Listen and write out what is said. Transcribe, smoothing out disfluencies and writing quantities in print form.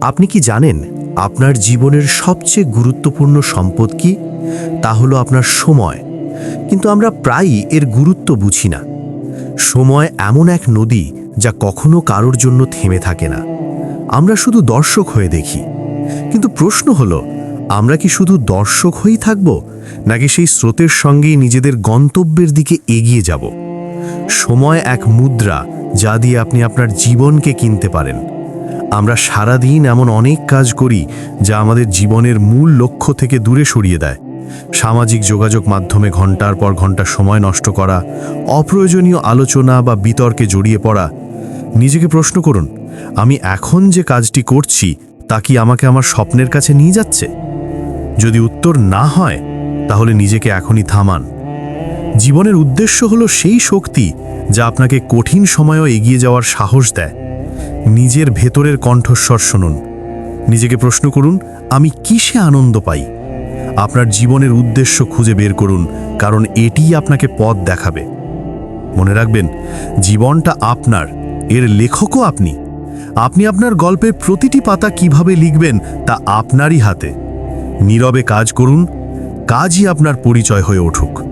আপনি কি জানেন আপনার জীবনের সবচেয়ে গুরুত্বপূর্ণ সম্পদ কি? তা হলো আপনার সময়। কিন্তু আমরা প্রায়ই এর গুরুত্ব বুঝি না। সময় এমন এক নদী যা কখনো কারোর জন্য থেমে থাকে না। আমরা শুধু দর্শক হয়ে দেখি। কিন্তু প্রশ্ন হলো, আমরা কি শুধু দর্শক হয়েই থাকব, নাকি সেই স্রোতের সঙ্গেই নিজেদের গন্তব্যের দিকে এগিয়ে যাব? সময় এক মুদ্রা যা দিয়ে আপনি আপনার জীবনকে কিনতে পারেন। আমরা সারাদিন এমন অনেক কাজ করি যা আমাদের জীবনের মূল লক্ষ্য থেকে দূরে সরিয়ে দেয়। সামাজিক যোগাযোগ মাধ্যমে ঘন্টার পর ঘন্টা সময় নষ্ট করা, অপ্রয়োজনীয় আলোচনা বা বিতর্কে জড়িয়ে পড়া। নিজেকে প্রশ্ন করুন, আমি এখন যে কাজটি করছি তা কি আমাকে আমার স্বপ্নের কাছে নিয়ে যাচ্ছে? যদি উত্তর না হয়, তাহলে নিজেকে এখনই থামান। জীবনের উদ্দেশ্য হলো সেই শক্তি যা আপনাকে কঠিন সময়েও এগিয়ে যাওয়ার সাহস দেয়। নিজের ভেতরের কণ্ঠস্বর শুনুন। নিজেকে প্রশ্ন করুন, আমি কিসে আনন্দ পাই? আপনার জীবনের উদ্দেশ্য খুঁজে বের করুন, কারণ এটিই আপনাকে পথ দেখাবে। মনে রাখবেন, জীবনটা আপনার, এর লেখকও আপনি। আপনি আপনার গল্পের প্রতিটি পাতা কিভাবে লিখবেন তা আপনারই হাতে। নীরবে কাজ করুন, কাজই আপনার পরিচয় হয়ে উঠুক।